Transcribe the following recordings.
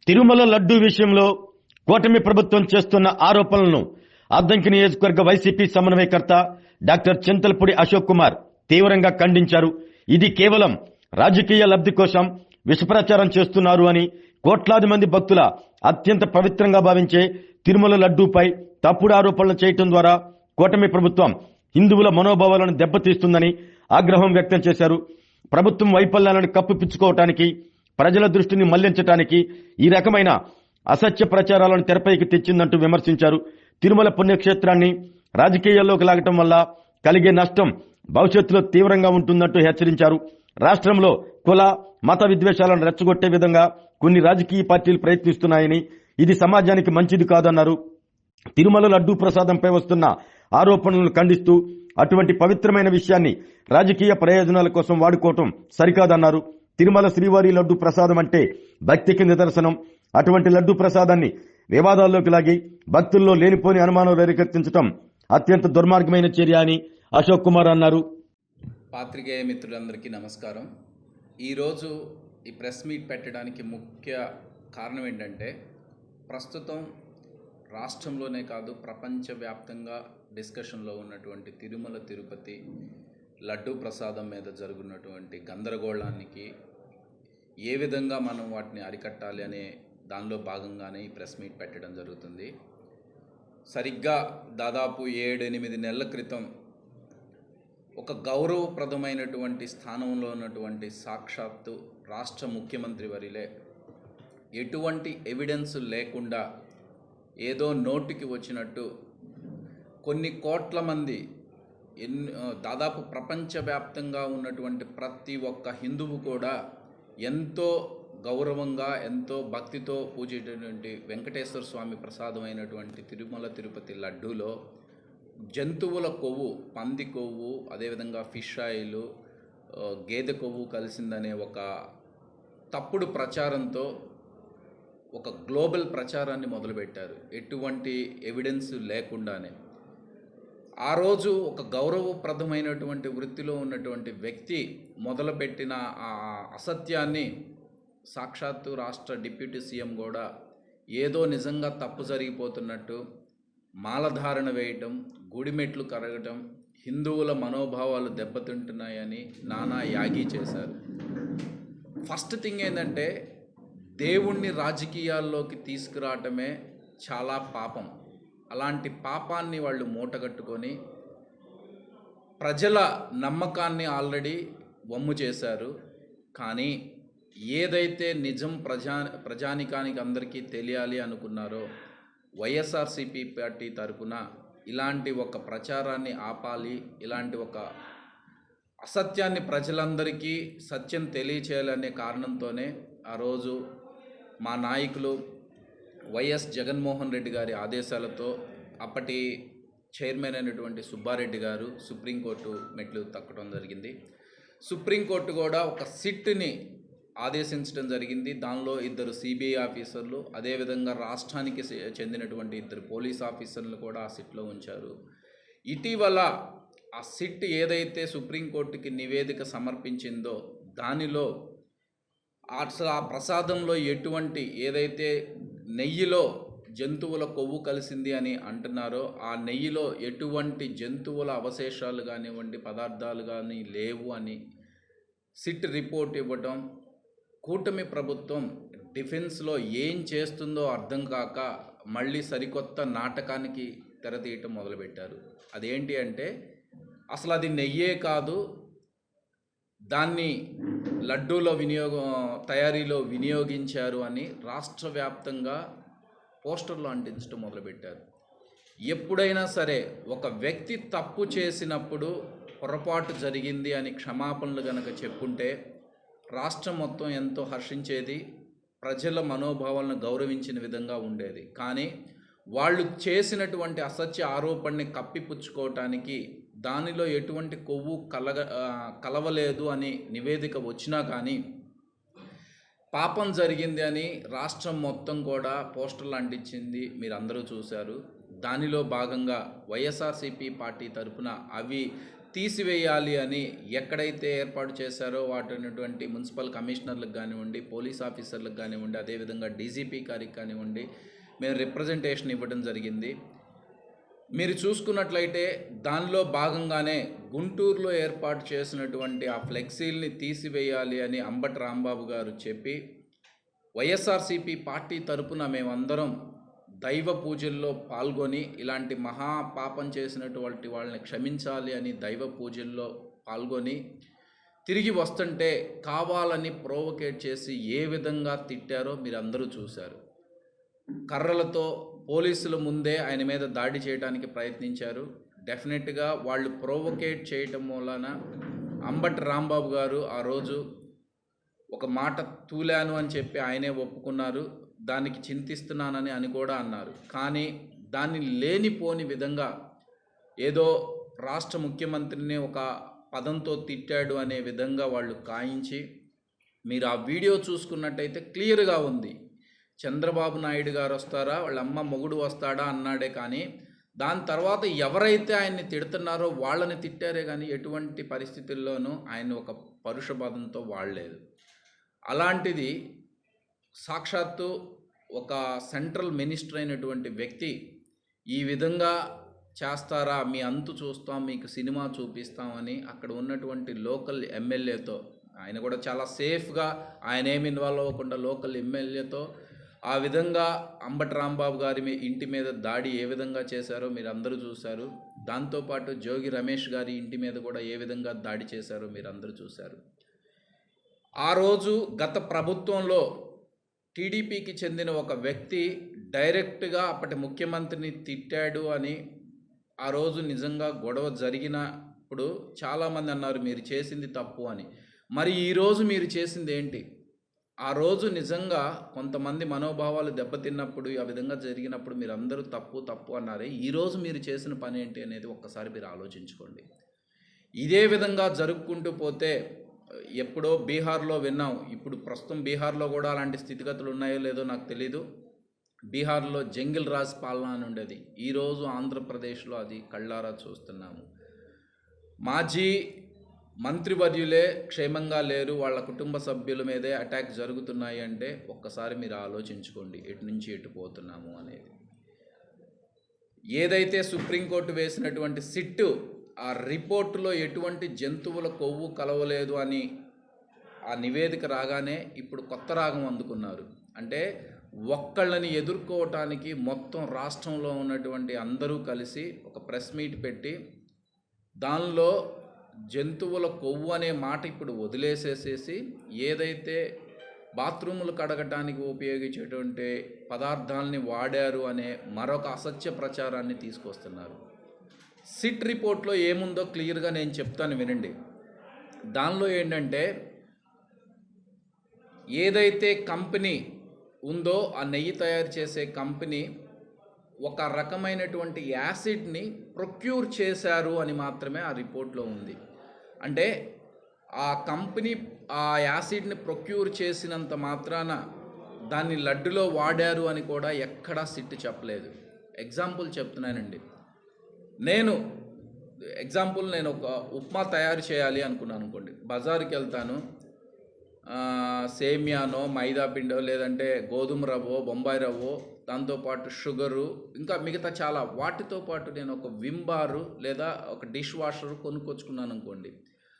తిరుమల లడ్డూ విషయంలో కూటమి ప్రభుత్వం చేస్తున్న ఆరోపణలను అద్దంకి నియోజకవర్గ వైసీపీ సమన్వయకర్త డాక్టర్ చింతలపూడి అశోక్ కుమార్ తీవ్రంగా ఖండించారు. ఇది కేవలం రాజకీయ లబ్ధి కోసం విషప్రచారం చేస్తున్నారు అని, కోట్లాది మంది భక్తుల అత్యంత పవిత్రంగా భావించే తిరుమల లడ్డూపై తప్పుడు ఆరోపణలు చేయడం ద్వారా కూటమి ప్రభుత్వం హిందువుల మనోభావాలను దెబ్బతీస్తుందని ఆగ్రహం వ్యక్తం చేశారు. ప్రభుత్వం వైఫల్యాలను కప్పిపుచ్చుకోవటానికి, ప్రజల దృష్టిని మళ్లించడానికి ఈ రకమైన అసత్య ప్రచారాలను తెరపైకి తెచ్చిందంటూ విమర్శించారు. తిరుమల పుణ్యక్షేత్రాన్ని రాజకీయాల్లోకి లాగటం వల్ల కలిగే నష్టం భవిష్యత్తులో తీవ్రంగా ఉంటుందంటూ హెచ్చరించారు. రాష్ట్రంలో కుల మత విద్వేషాలను రెచ్చగొట్టే విధంగా కొన్ని రాజకీయ పార్టీలు ప్రయత్నిస్తున్నాయని, ఇది సమాజానికి మంచిది కాదన్నారు. తిరుమల లడ్డూ ప్రసాదంపై వస్తున్న ఆరోపణలను ఖండిస్తూ అటువంటి పవిత్రమైన విషయాన్ని రాజకీయ ప్రయోజనాల కోసం వాడుకోవటం సరికాదన్నారు. తిరుమల శ్రీవారి లడ్డూ ప్రసాదం అంటే భక్తికి నిదర్శనం. అటువంటి లడ్డూ ప్రసాదాన్ని వివాదాల్లోకి లాగి భక్తుల్లో లేనిపోని అనుమానం రేకెత్తించడం అత్యంత దుర్మార్గమైన చర్య అని అశోక్ కుమార్ అన్నారు. పాత్రికేయ మిత్రులందరికీ నమస్కారం. ఈరోజు ఈ ప్రెస్ మీట్ పెట్టడానికి ముఖ్య కారణం ఏంటంటే, ప్రస్తుతం రాష్ట్రంలోనే కాదు ప్రపంచవ్యాప్తంగా డిస్కషన్లో ఉన్నటువంటి తిరుమల తిరుపతి లడ్డూ ప్రసాదం మీద జరుగుతున్నటువంటి గందరగోళానికి ఏ విధంగా మనం వాటిని అరికట్టాలి అనే దానిలో భాగంగానే ఈ ప్రెస్ మీట్ పెట్టడం జరుగుతుంది. సరిగ్గా దాదాపు 7-8 నెలల క్రితం ఒక గౌరవప్రదమైనటువంటి స్థానంలో ఉన్నటువంటి సాక్షాత్తు రాష్ట్ర ముఖ్యమంత్రి వరిలే ఎటువంటి ఎవిడెన్స్ లేకుండా ఏదో నోటికి వచ్చినట్టు కొన్ని కోట్ల మంది దాదాపు ప్రపంచవ్యాప్తంగా ఉన్నటువంటి ప్రతి ఒక్క హిందువు కూడా ఎంతో గౌరవంగా ఎంతో భక్తితో పూజేటటువంటి వెంకటేశ్వర స్వామి ప్రసాదమైనటువంటి తిరుమల తిరుపతి లడ్డూలో జంతువుల కొవ్వు, పంది కొవ్వు, అదేవిధంగా ఫిష్ ఆయిల్, గేదె కొవ్వు కలిసిందనే ఒక తప్పుడు ప్రచారంతో ఒక గ్లోబల్ ప్రచారాన్ని మొదలుపెట్టారు, ఎటువంటి ఎవిడెన్స్ లేకుండానే. ఆ రోజు ఒక గౌరవప్రదమైనటువంటి వృత్తిలో ఉన్నటువంటి వ్యక్తి మొదలుపెట్టిన ఆ అసత్యాన్ని సాక్షాత్తు రాష్ట్ర డిప్యూటీ సీఎం కూడా ఏదో నిజంగా తప్పు జరిగిపోతున్నట్టు మాలధారణ వేయటం, గుడిమెట్లు కరగటం, హిందువుల మనోభావాలు దెబ్బతింటున్నాయని నానా యాగి చేశారు. ఫస్ట్ థింగ్ ఏంటంటే, దేవుణ్ణి రాజకీయాల్లోకి తీసుకురావటమే చాలా పాపం. అలాంటి పాపాన్ని వాళ్ళు మూటగట్టుకొని ప్రజల నమ్మకాన్ని ఆల్రెడీ వమ్ము చేశారు. కానీ ఏదైతే నిజం ప్రజానికానికి అందరికీ తెలియాలి అనుకున్నారో, వైఎస్ఆర్సీపీ పార్టీ తరఫున ఇలాంటి ఒక ప్రచారాన్ని ఆపాలి, ఇలాంటి ఒక అసత్యాన్ని ప్రజలందరికీ సత్యం తెలియచేయాలనే కారణంతోనే ఆ రోజు మా నాయకులు వైఎస్ జగన్మోహన్ రెడ్డి గారి ఆదేశాలతో అప్పటి చైర్మన్ అయినటువంటి సుబ్బారెడ్డి గారు సుప్రీంకోర్టు మెట్లు తక్కడం జరిగింది. సుప్రీంకోర్టు కూడా ఒక సిట్ని ఆదేశించడం జరిగింది. దానిలో 2 సిబిఐ ఆఫీసర్లు, అదేవిధంగా రాష్ట్రానికి చెందినటువంటి 2 పోలీస్ ఆఫీసర్లు కూడా ఆ సిట్లో ఉంచారు. ఇటీవల ఆ సిట్ ఏదైతే సుప్రీంకోర్టుకి నివేదిక సమర్పించిందో దానిలో అసలు ఆ ప్రసాదంలో ఎటువంటి, ఏదైతే నెయ్యిలో జంతువుల కొవ్వు కలిసింది అని అంటున్నారో, ఆ నెయ్యిలో ఎటువంటి జంతువుల అవశేషాలు కానివ్వండి, పదార్థాలు కానీ లేవు అని సిట్ రిపోర్ట్ ఇవ్వటం, కూటమి ప్రభుత్వం డిఫెన్స్లో ఏం చేస్తుందో అర్థం కాక మళ్ళీ సరికొత్త నాటకానికి తెరతీయటం మొదలుపెట్టారు. అదేంటి అంటే, అసలు అది నెయ్యే కాదు, దాన్ని లడ్డూలో తయారీలో వినియోగించారు అని రాష్ట్ర వ్యాప్తంగా పోస్టర్లు అంటించడం మొదలుపెట్టారు. ఎప్పుడైనా సరే ఒక వ్యక్తి తప్పు చేసినప్పుడు పొరపాటు జరిగింది అని క్షమాపణలు గనక చెప్పుంటే రాష్ట్రం మొత్తం ఎంతో హర్షించేది, ప్రజల మనోభావాలను గౌరవించిన విధంగా ఉండేది. కానీ వాళ్ళు చేసినటువంటి అసత్య ఆరోపణని కప్పిపుచ్చుకోవటానికి దానిలో ఎటువంటి కొవ్వు కలవలేదు అని నివేదిక వచ్చినా కానీ పాపం జరిగింది అని రాష్ట్రం మొత్తం కూడా పోస్టర్లు అంటించింది, మీరు అందరూ చూశారు. దానిలో భాగంగా వైఎస్ఆర్సీపీ పార్టీ తరఫున అవి తీసివేయాలి అని ఎక్కడైతే ఏర్పాటు చేశారో వాటినటువంటి మున్సిపల్ కమిషనర్లకు కానివ్వండి, పోలీస్ ఆఫీసర్లకు కానివ్వండి, అదేవిధంగా డీజీపీ గారికి కానివ్వండి మేము రిప్రజెంటేషన్ ఇవ్వడం జరిగింది. మీరు చూసుకున్నట్లయితే దానిలో భాగంగానే గుంటూరులో ఏర్పాటు చేసినటువంటి ఆ ఫ్లెక్సీల్ని తీసివేయాలి అని అంబటి రాంబాబు గారు చెప్పి వైఎస్ఆర్సీపీ పార్టీ తరపున మేమందరం దైవ పూజల్లో పాల్గొని ఇలాంటి మహా పాపం చేసినటువంటి వాళ్ళని క్షమించాలి అని దైవ పూజల్లో పాల్గొని తిరిగి వస్తుంటే కావాలని ప్రోవోకేట్ చేసి ఏ విధంగా తిట్టారో మీరందరూ చూశారు. కర్రలతో పోలీసుల ముందే ఆయన మీద దాడి చేయడానికి ప్రయత్నించారు. డెఫినెట్గా వాళ్ళు ప్రోవోకేట్ చేయటం వలన అంబటి రాంబాబు గారు ఆ రోజు ఒక మాట తూలాను అని చెప్పి ఆయనే ఒప్పుకున్నారు. దానికి చింతిస్తున్నానని అని కూడా అన్నారు. కానీ దాన్ని లేనిపోని విధంగా ఏదో రాష్ట్ర ముఖ్యమంత్రిని ఒక పదంతో తిట్టాడు అనే విధంగా వాళ్ళు కాయించి, మీరు ఆ వీడియో చూసుకున్నట్టయితే క్లియర్గా ఉంది. చంద్రబాబు నాయుడు గారు వస్తారా, వాళ్ళ అమ్మ మొగుడు వస్తాడా అన్నాడే కానీ దాని తర్వాత ఎవరైతే ఆయన్ని తిడుతున్నారో వాళ్ళని తిట్టారే కానీ ఎటువంటి పరిస్థితుల్లోనూ ఆయన ఒక పరుష పదంతో వాడలేదు. అలాంటిది సాక్షాత్తు ఒక సెంట్రల్ మినిస్టర్ అయినటువంటి వ్యక్తి ఈ విధంగా చేస్తారా, మీ అంతు చూస్తాం, మీకు సినిమా చూపిస్తామని అక్కడ ఉన్నటువంటి లోకల్ ఎమ్మెల్యేతో, ఆయన కూడా చాలా సేఫ్గా ఆయన ఏమి ఇన్వాల్వ్ అవ్వకుండా లోకల్ ఎమ్మెల్యేతో ఆ విధంగా అంబటి రాంబాబు గారి ఇంటి మీద దాడి ఏ విధంగా చేశారో మీరు అందరూ చూశారు. దాంతోపాటు జోగి రమేష్ గారి ఇంటి మీద కూడా ఏ విధంగా దాడి చేశారో మీరు అందరూ చూశారు. ఆ రోజు గత ప్రభుత్వంలో టీడీపీకి చెందిన ఒక వ్యక్తి డైరెక్ట్గా అప్పటి ముఖ్యమంత్రిని తిట్టాడు అని ఆ రోజు నిజంగా గొడవ జరిగినప్పుడు చాలామంది అన్నారు మీరు చేసింది తప్పు అని. మరి ఈరోజు మీరు చేసింది ఏంటి? ఆ రోజు నిజంగా కొంతమంది మనోభావాలు దెబ్బతిన్నప్పుడు ఆ విధంగా జరిగినప్పుడు మీరు అందరూ తప్పు తప్పు అన్నారే, ఈరోజు మీరు చేసిన పని ఏంటి అనేది ఒక్కసారి మీరు ఆలోచించుకోండి. ఇదే విధంగా జరుపుకుంటూ పోతే ఎప్పుడో బీహార్లో విన్నాం, ఇప్పుడు ప్రస్తుతం బీహార్లో కూడా అలాంటి స్థితిగతులు ఉన్నాయో లేదో నాకు తెలీదు. బీహార్లో జంగిల్ రాజ్ పాలన అని ఉండేది. ఈరోజు ఆంధ్రప్రదేశ్లో అది కళ్ళారా చూస్తున్నాము. మాజీ మంత్రివర్యులే క్షేమంగా లేరు, వాళ్ళ కుటుంబ సభ్యుల మీదే అటాక్ జరుగుతున్నాయి అంటే ఒక్కసారి మీరు ఆలోచించుకోండి ఎటు నుంచి ఎటు పోతున్నాము అనేది. ఏదైతే సుప్రీంకోర్టు వేసినటువంటి సిట్టు ఆ రిపోర్టులో ఎటువంటి జంతువుల కొవ్వు కలవలేదు అని ఆ నివేదిక రాగానే ఇప్పుడు కొత్త రాగం అందుకున్నారు. అంటే ఒక్కళ్ళని ఎదుర్కోవటానికి మొత్తం రాష్ట్రంలో ఉన్నటువంటి అందరూ కలిసి ఒక ప్రెస్ మీట్ పెట్టి దానిలో జంతువుల కొవ్వు అనే మాట ఇప్పుడు వదిలేసేసేసి ఏదైతే బాత్రూములు కడగటానికి ఉపయోగించేటువంటి పదార్థాలని వాడారు అనే మరొక అసత్య ప్రచారాన్ని తీసుకొస్తున్నారు. సిట్ రిపోర్ట్లో ఏముందో క్లియర్గా నేను చెప్తాను వినండి. దానిలో ఏంటంటే ఏదైతే కంపెనీ ఉందో ఆ నెయ్యి తయారు చేసే కంపెనీ ఒక రకమైనటువంటి యాసిడ్ని ప్రొక్యూర్ చేశారు అని మాత్రమే ఆ రిపోర్ట్లో ఉంది. అంటే ఆ కంపెనీ ఆ యాసిడ్ని ప్రొక్యూర్ చేసినంత మాత్రాన దాన్ని లడ్డులో వాడారు అని కూడా ఎక్కడా సిట్ చెప్పలేదు. ఎగ్జాంపుల్ చెప్తున్నానండి. నేను ఒక ఉప్మా తయారు చేయాలి అనుకున్నాను అనుకోండి, బజారుకి వెళ్తాను, సేమియానో మైదా పిండో లేదంటే గోధుమ రవ్వో బొంబాయి రవ్వో దాంతోపాటు షుగరు ఇంకా మిగతా చాలా వాటితో పాటు నేను ఒక విమ్ బారు లేదా ఒక డిష్ వాషర్ కొనుక్కొచ్చుకున్నాను అనుకోండి.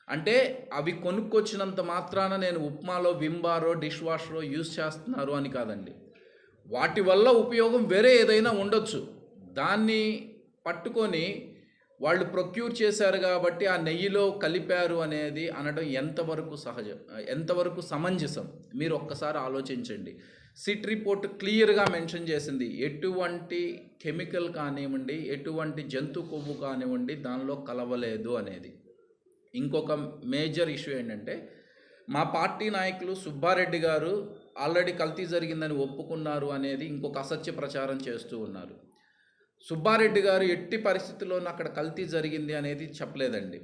అంటే అవి కొనుక్కొచ్చినంత మాత్రాన నేను ఉప్మాలో విమ్ బారో డిష్ వాషరో యూజ్ చేస్తున్నారు అని కాదండి. వాటి వల్ల ఉపయోగం వేరే ఏదైనా ఉండొచ్చు. దాన్ని పట్టుకొని వాళ్ళు ప్రొక్యూర్ చేశారు కాబట్టి ఆ నెయ్యిలో కలిపారు అనేది అనడం ఎంతవరకు సహజం, ఎంతవరకు సమంజసం మీరు ఒక్కసారి ఆలోచించండి. సిట్ రిపోర్ట్ క్లియర్గా మెన్షన్ చేసింది ఎటువంటి కెమికల్ కానివ్వండి, ఎటువంటి జంతు కొవ్వు కానివ్వండి దానిలో కలవలేదు అనేది. ఇంకొక మేజర్ ఇష్యూ ఏంటంటే మా పార్టీ నాయకులు సుబ్బారెడ్డి గారు ఆల్రెడీ కల్తీ జరిగిందని ఒప్పుకున్నారు అనేది ఇంకొక అసత్య ప్రచారం చేస్తూ ఉన్నారు. సుబ్బారెడ్డి గారు ఎట్టి పరిస్థితుల్లోనూ అక్కడ కల్తీ జరిగింది అనేది చెప్పలేదండి.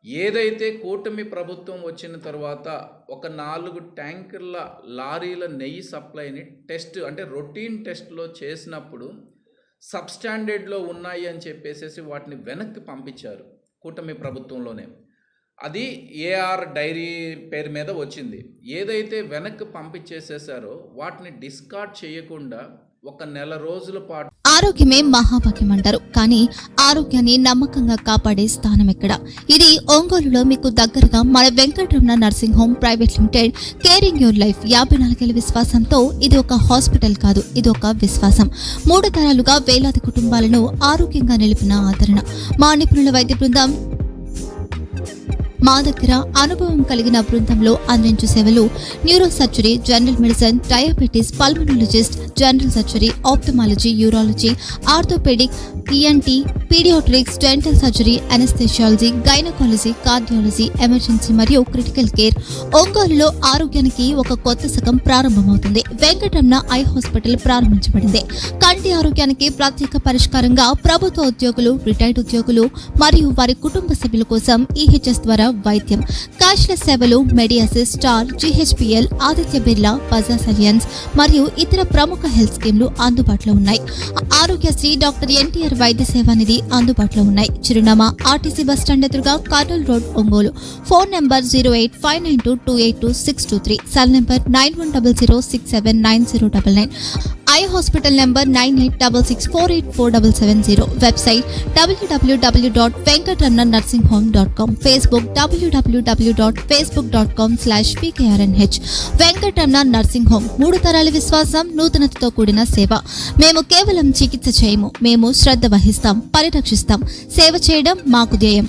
ఏదైతే కూటమి ప్రభుత్వం వచ్చిన తర్వాత ఒక 4 ట్యాంకర్ల లారీల నెయ్యి సప్లైని టెస్ట్ అంటే రొటీన్ టెస్ట్లో చేసినప్పుడు సబ్స్టాండర్డ్లో ఉన్నాయి అని చెప్పేసి వాటిని వెనక్కి పంపించారు. కూటమి ప్రభుత్వంలోనే. అది ఏఆర్ డైరీ పేరు మీద వచ్చింది. ఏదైతే వెనక్కి పంపించేసేసారో వాటిని డిస్కార్డ్ చేయకుండా ఒక నెల రోజుల పాటు ఆరోగ్యమే మహాభాగ్యం అంటారు, కానీ ఆరోగ్యాన్ని నమ్మకంగా కాపాడే స్థానం ఎక్కడ? ఇది ఒంగోలులో మీకు దగ్గరగా మన Venkataramana nursing home private limited. Caring your life 54 ఏళ్ల విశ్వాసంతో ఇది ఒక హాస్పిటల్ కాదు, ఇది ఒక విశ్వాసం. 3 తరాలుగా వేలాది కుటుంబాలను ఆరోగ్యంగా నిలిపిన ఆదరణ. మా నిపుణుల వైద్య బృందం మా దగ్గర అనుభవం కలిగిన బృందంలో అందించే సేవలు neuro surgery, general medicine, diabetes, pulmonologist, general surgery, ophthalmology, urology, orthopaedic, ENT, paediatrics, dental surgery, anaesthesiology, gynaecology, cardiology, emergency మరియు క్రిటికల్ కేర్. ఒంగోలులో ఆరోగ్యానికి ఒక కొత్త శకం ప్రారంభమవుతుంది. వెంకటరమణ ఐ హాస్పిటల్ ప్రారంభించబడింది. కంటి ఆరోగ్యానికి ప్రత్యేక పరిష్కారంగా ప్రభుత్వ ఉద్యోగులు, రిటైర్డ్ ఉద్యోగులు మరియు వారి కుటుంబ సభ్యుల కోసం ఈహెచ్ఎస్ ద్వారా వైద్యం, క్యాష్లెస్ సేవలు, మెడియాసిస్, స్టార్, జీహెచ్పీఎల్, ఆదిత్య బిర్లా, బజాజ్ అలియన్స్ మరియు ఇతర ప్రముఖ హెల్త్ స్కీమ్లు అందుబాటులో ఉన్నాయి. ఆరోగ్యశ్రీ, డాక్టర్ ఎన్టీఆర్ వైద్య సేవా నిధి అందుబాటులో ఉన్నాయి. చిరునామా ఆర్టీసీ బస్టాండ్ ఎదురుగా, Kurnool road, Ongole. Phone number 08592282623, cell number 9100679099. Eye hospital number 9866484770. Website www.venkatramanarsinghome.com. Facebook www.facebook.com/pkrnh. Venkataramana nursing home, 3 తరాల విశ్వాసం, నూతనతతో కూడిన సేవ. మేము కేవలం చికిత్స చేయము, మేము శ్రద్ధ వహిస్తాం, పరిరక్షిస్తాం. సేవ చేయడం మాకు ధ్యేయం.